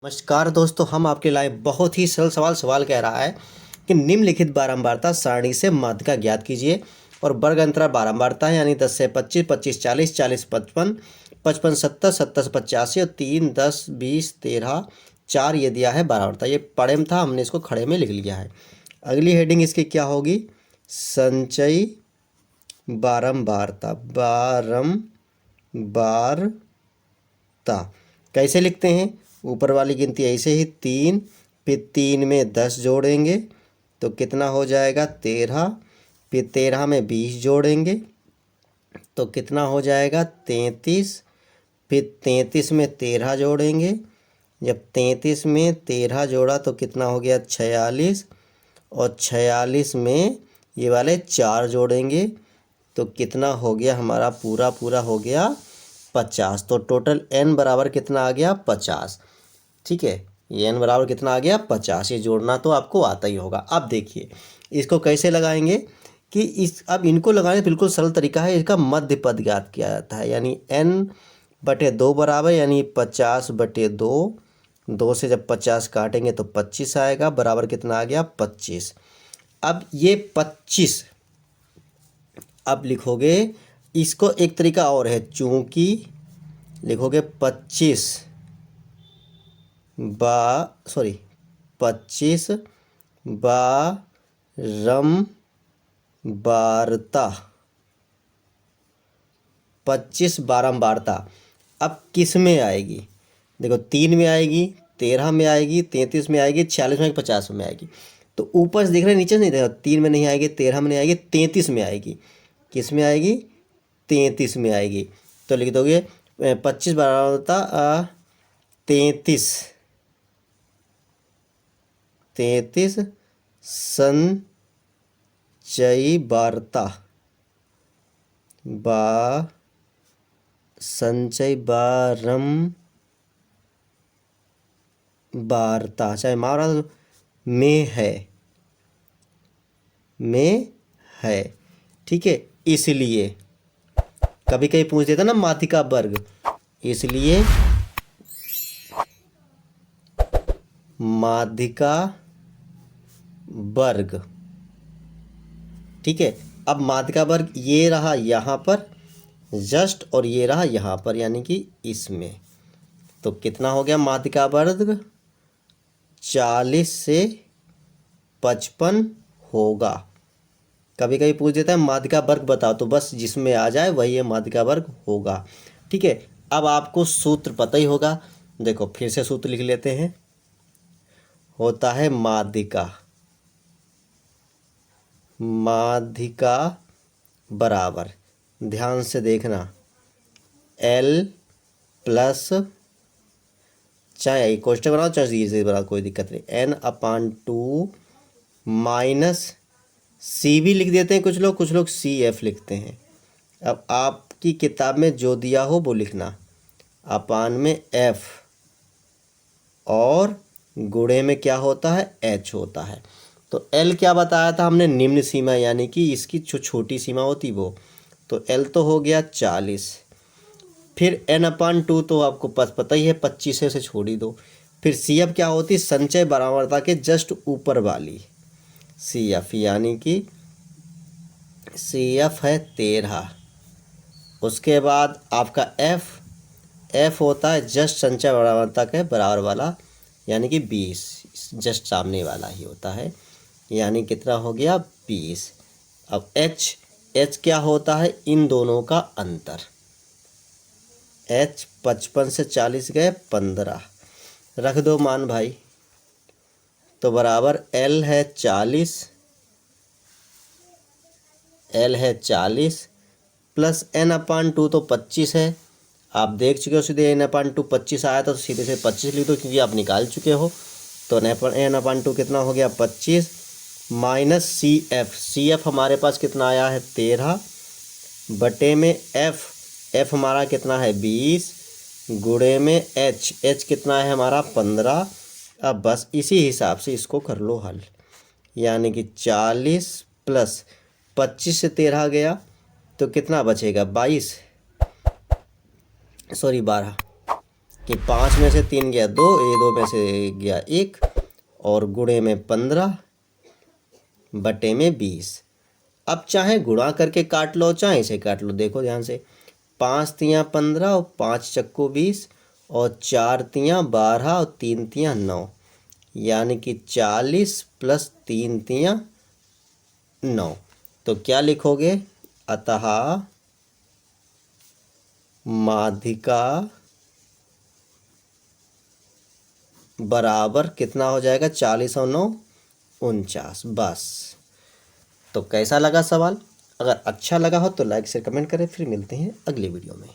नमस्कार दोस्तों, हम आपके लाए बहुत ही सरल सवाल कह रहा है कि निम्नलिखित बारंबारता सारणी से माध्यिका ज्ञात कीजिए। और वर्ग अंतराल बारंबारता है, यानी 10 से 25, 25 40, 40 55, 55 70, 70 से 85 और 3 10 20 13 4 ये दिया है बारंबारता। ये पढ़े में था, हमने इसको खड़े में लिख लिया है। अगली हेडिंग इसकी क्या होगी? संचयी बारंबारता। बारंबारता कैसे लिखते हैं? ऊपर वाली गिनती ऐसे ही 3, फिर 3 में 10 जोड़ेंगे तो कितना हो जाएगा? 13। फिर 13 में 20 जोड़ेंगे तो कितना हो जाएगा? 33। फिर 33 में 13 जोड़ेंगे, जब 33 में 13 जोड़ा तो कितना हो गया? 46। और 46 में ये वाले 4 जोड़ेंगे तो कितना हो गया? हमारा पूरा हो गया 50। तो टोटल n बराबर कितना आ गया? 50। ठीक है, ये n बराबर कितना आ गया? 50। ये जोड़ना तो आपको आता ही होगा। अब देखिए इसको कैसे लगाएंगे कि अब इनको लगाने बिल्कुल सरल तरीका है। इसका मध्य पद ज्ञात किया जाता है, यानी n/2 बराबर, यानी 50/2। 2 से जब 50 काटेंगे तो 25 आएगा, बराबर कितना आ गया? 25। अब ये 25 अब लिखोगे, इसको एक तरीका और है, चूंकि लिखोगे 25 बारंबारता। 25 बारंबारता अब किस में आएगी? देखो, 3 में आएगी, 13 में आएगी, 33 में आएगी, 46 में आएगी, 50 में आएगी। तो ऊपर से देख रहे, नीचे से नहीं देखो, 3 में नहीं आएगी, 13 में नहीं आएगी, 33 में आएगी। किस में आएगी? 33 में आएगी। तो लिख दोगे 25 बारंबारता 33 संचयी संचयी बारंबारता, चाहे मारा में है। ठीक है, इसलिए कभी कभी पूछ देता ना माध्यिका वर्ग, इसलिए माध्यिका वर्ग। ठीक है, अब माध्यिका वर्ग ये रहा यहाँ पर जस्ट, और ये रहा यहाँ पर, यानी कि इसमें। तो कितना हो गया माध्यिका वर्ग? 40 से 55 होगा। कभी कभी पूछ देता है माध्यिका वर्ग बताओ, तो बस जिसमें आ जाए वही ये माध्यिका वर्ग होगा। ठीक है, अब आपको सूत्र पता ही होगा। देखो फिर से सूत्र लिख लेते हैं। होता है माध्यिका बराबर, ध्यान से देखना, L प्लस, चाहे कोष्टक बनाओ चाहे धीरे बना, कोई दिक्कत नहीं, n/2 माइनस सी भी लिख देते हैं कुछ लोग CF लिखते हैं। अब आपकी किताब में जो दिया हो वो लिखना, अपान में F, और गुणे में क्या होता है? H होता है। तो L क्या बताया था हमने? निम्न सीमा, यानी कि इसकी जो छोटी सीमा होती वो। तो L तो हो गया 40। फिर n/2 तो आपको पता ही है, 25 से छोड़ ही दो। फिर CF क्या होती? संचय बारंबारता के जस्ट ऊपर वाली CF, यानी कि CF है 13। उसके बाद आपका F होता है जस्ट संचय बारंबारता के बराबर वाला, यानी कि 20, जस्ट सामने वाला ही होता है, यानी कितना हो गया? 20। अब H क्या होता है? इन दोनों का अंतर। H 55 से 40 गए 15, रख दो मान भाई, तो बराबर L है 40 प्लस n/2 तो 25 है। आप देख चुके हो, सीधे n/2 25 आया था तो सीधे से 25 लिख दो, क्योंकि आप निकाल चुके हो। तो n/2 कितना हो गया? 25 माइनस CF हमारे पास कितना आया है? 13 बटे में F हमारा कितना है? 20 गुणे में H कितना है हमारा? 15। अब बस इसी हिसाब से इसको कर लो हल, यानी कि 40 प्लस 25 से 13 गया तो कितना बचेगा? 12। कि 5 में से 3 गया 2, ये 2 में से गया 1, और गुणे में 15 बटे में 20। अब चाहे गुणा करके काट लो चाहे इसे काट लो। देखो ध्यान से, 5 तियाँ 15 और 5 चक्कू 20 और 4 तियाँ 12 और 3 तियाँ 9, यानी कि 40 प्लस 3 तियाँ 9। तो क्या लिखोगे? अतः माध्यिका बराबर कितना हो जाएगा? 40 और 9 49। बस। तो कैसा लगा सवाल? अगर अच्छा लगा हो तो लाइक से कमेंट करें। फिर मिलते हैं अगली वीडियो में।